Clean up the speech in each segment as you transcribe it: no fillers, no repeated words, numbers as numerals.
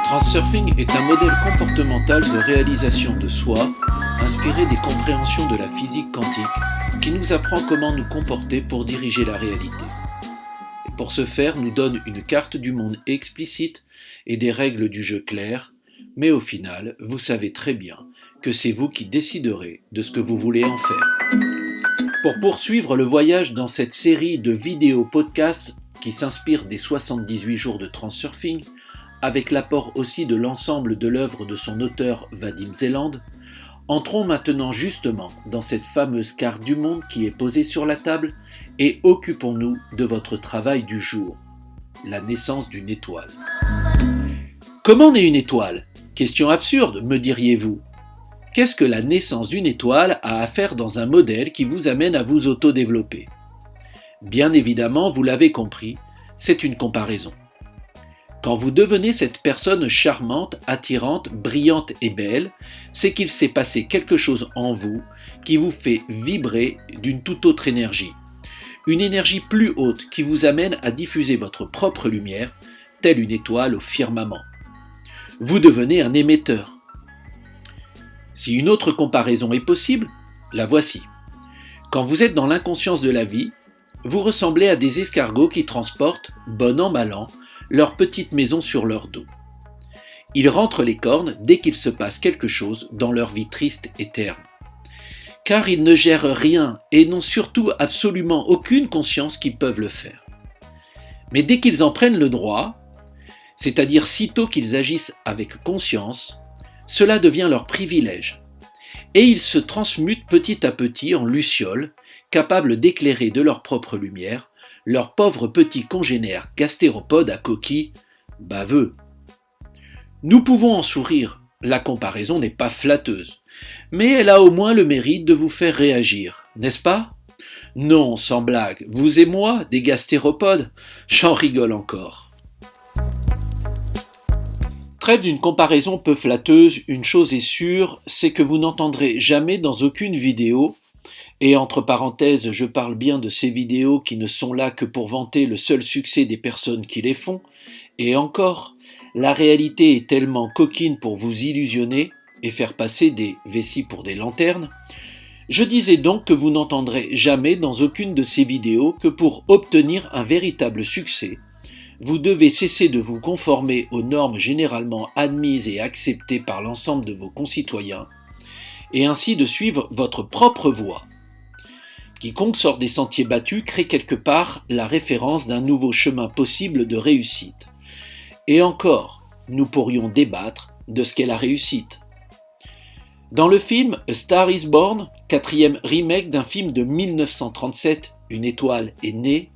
Transurfing est un modèle comportemental de réalisation de soi, inspiré des compréhensions de la physique quantique, qui nous apprend comment nous comporter pour diriger la réalité. Et pour ce faire, nous donne une carte du monde explicite et des règles du jeu claires, mais au final, vous savez très bien que c'est vous qui déciderez de ce que vous voulez en faire. Pour poursuivre le voyage dans cette série de vidéos podcasts qui s'inspire des 78 jours de Transurfing, avec l'apport aussi de l'ensemble de l'œuvre de son auteur Vadim Zeland, entrons maintenant justement dans cette fameuse carte du monde qui est posée sur la table et occupons-nous de votre travail du jour, la naissance d'une étoile. Comment naît une étoile ? Question absurde, me diriez-vous. Qu'est-ce que la naissance d'une étoile a à faire dans un modèle qui vous amène à vous autodévelopper ? Bien évidemment, vous l'avez compris, c'est une comparaison. Quand vous devenez cette personne charmante, attirante, brillante et belle, c'est qu'il s'est passé quelque chose en vous qui vous fait vibrer d'une toute autre énergie. Une énergie plus haute qui vous amène à diffuser votre propre lumière, telle une étoile au firmament. Vous devenez un émetteur. Si une autre comparaison est possible, la voici. Quand vous êtes dans l'inconscience de la vie, vous ressemblez à des escargots qui transportent, bon an mal an, leur petite maison sur leur dos. Ils rentrent les cornes dès qu'il se passe quelque chose dans leur vie triste et terne. Car ils ne gèrent rien et n'ont surtout absolument aucune conscience qu'ils peuvent le faire. Mais dès qu'ils en prennent le droit, c'est-à-dire sitôt qu'ils agissent avec conscience, cela devient leur privilège. Et ils se transmutent petit à petit en lucioles, capables d'éclairer de leur propre lumière leurs pauvres petits congénères gastéropodes à coquilles baveux. Nous pouvons en sourire, la comparaison n'est pas flatteuse, mais elle a au moins le mérite de vous faire réagir, n'est-ce pas ? Non, sans blague, vous et moi, des gastéropodes, j'en rigole encore. Trait d'une comparaison peu flatteuse, une chose est sûre, c'est que vous n'entendrez jamais dans aucune vidéo, et entre parenthèses, je parle bien de ces vidéos qui ne sont là que pour vanter le seul succès des personnes qui les font, et encore, la réalité est tellement coquine pour vous illusionner et faire passer des vessies pour des lanternes. Je disais donc que vous n'entendrez jamais dans aucune de ces vidéos que pour obtenir un véritable succès, vous devez cesser de vous conformer aux normes généralement admises et acceptées par l'ensemble de vos concitoyens, et ainsi de suivre votre propre voie. Quiconque sort des sentiers battus crée quelque part la référence d'un nouveau chemin possible de réussite. Et encore, nous pourrions débattre de ce qu'est la réussite. Dans le film A Star is Born, 4e remake d'un film de 1937, Une étoile est née,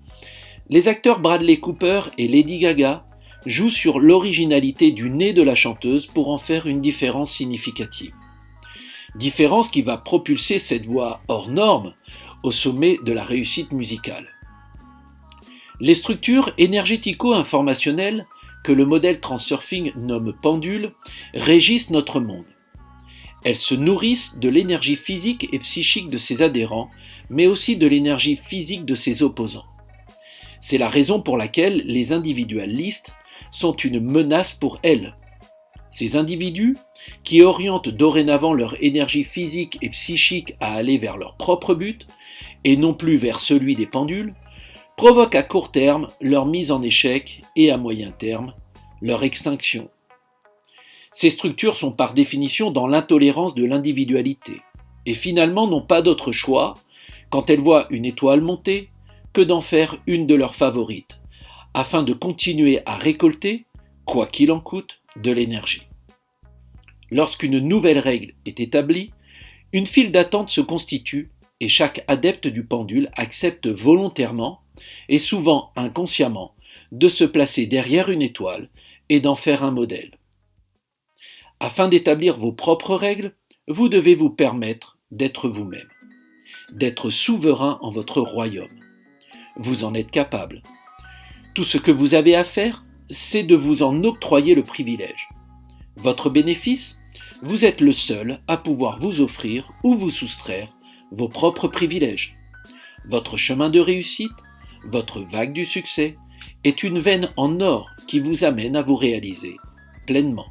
les acteurs Bradley Cooper et Lady Gaga jouent sur l'originalité du nez de la chanteuse pour en faire une différence significative. Différence qui va propulser cette voix hors norme au sommet de la réussite musicale. Les structures énergético-informationnelles que le modèle Transurfing nomme pendules régissent notre monde. Elles se nourrissent de l'énergie physique et psychique de ses adhérents, mais aussi de l'énergie physique de ses opposants. C'est la raison pour laquelle les individualistes sont une menace pour elles. Ces individus, qui orientent dorénavant leur énergie physique et psychique à aller vers leur propre but, et non plus vers celui des pendules, provoquent à court terme leur mise en échec et à moyen terme leur extinction. Ces structures sont par définition dans l'intolérance de l'individualité, et finalement n'ont pas d'autre choix, quand elles voient une étoile monter, que d'en faire une de leurs favorites, afin de continuer à récolter, quoi qu'il en coûte, de l'énergie. Lorsqu'une nouvelle règle est établie, une file d'attente se constitue et chaque adepte du pendule accepte volontairement, et souvent inconsciemment, de se placer derrière une étoile et d'en faire un modèle. Afin d'établir vos propres règles, vous devez vous permettre d'être vous-même, d'être souverain en votre royaume. Vous en êtes capable. Tout ce que vous avez à faire, c'est de vous en octroyer le privilège. Votre bénéfice, vous êtes le seul à pouvoir vous offrir ou vous soustraire vos propres privilèges. Votre chemin de réussite, votre vague du succès, est une veine en or qui vous amène à vous réaliser pleinement.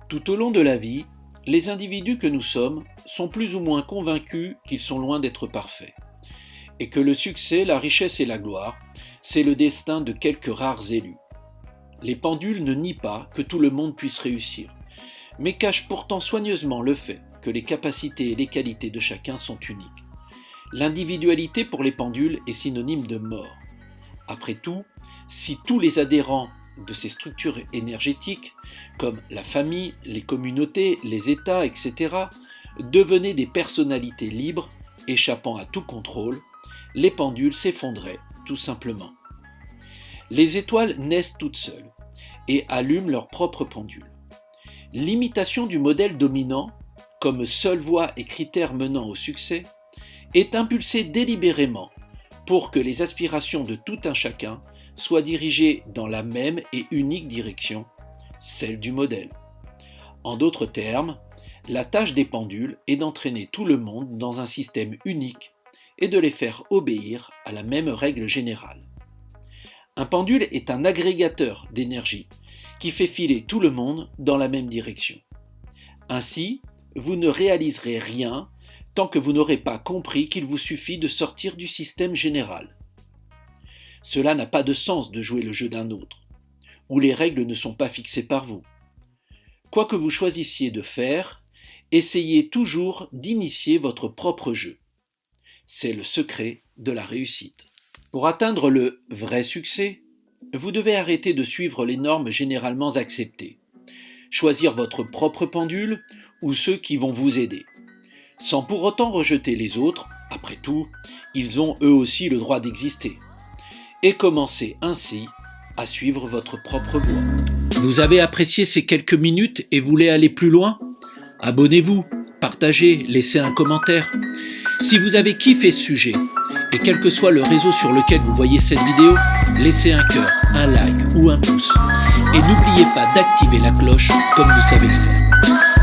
Tout au long de la vie, les individus que nous sommes sont plus ou moins convaincus qu'ils sont loin d'être parfaits, et que le succès, la richesse et la gloire, c'est le destin de quelques rares élus. Les pendules ne nient pas que tout le monde puisse réussir, mais cachent pourtant soigneusement le fait que les capacités et les qualités de chacun sont uniques. L'individualité pour les pendules est synonyme de mort. Après tout, si tous les adhérents de ces structures énergétiques, comme la famille, les communautés, les États, etc., devenaient des personnalités libres, échappant à tout contrôle, les pendules s'effondraient, tout simplement. Les étoiles naissent toutes seules et allument leur propre pendule. L'imitation du modèle dominant, comme seule voie et critère menant au succès, est impulsée délibérément pour que les aspirations de tout un chacun soient dirigées dans la même et unique direction, celle du modèle. En d'autres termes, la tâche des pendules est d'entraîner tout le monde dans un système unique et de les faire obéir à la même règle générale. Un pendule est un agrégateur d'énergie qui fait filer tout le monde dans la même direction. Ainsi, vous ne réaliserez rien tant que vous n'aurez pas compris qu'il vous suffit de sortir du système général. Cela n'a pas de sens de jouer le jeu d'un autre, où les règles ne sont pas fixées par vous. Quoi que vous choisissiez de faire, essayez toujours d'initier votre propre jeu. C'est le secret de la réussite. Pour atteindre le vrai succès, vous devez arrêter de suivre les normes généralement acceptées, choisir votre propre pendule ou ceux qui vont vous aider, sans pour autant rejeter les autres. Après tout, ils ont eux aussi le droit d'exister, et commencer ainsi à suivre votre propre voie. Vous avez apprécié ces quelques minutes et voulez aller plus loin ? Abonnez-vous, partagez, laissez un commentaire. Si vous avez kiffé ce sujet, et quel que soit le réseau sur lequel vous voyez cette vidéo, laissez un cœur, un like ou un pouce. Et n'oubliez pas d'activer la cloche comme vous savez le faire.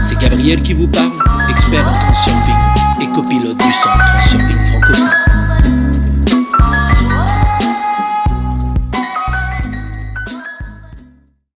C'est Gabriel qui vous parle, expert en transurfing et copilote du centre Transurfing francophone.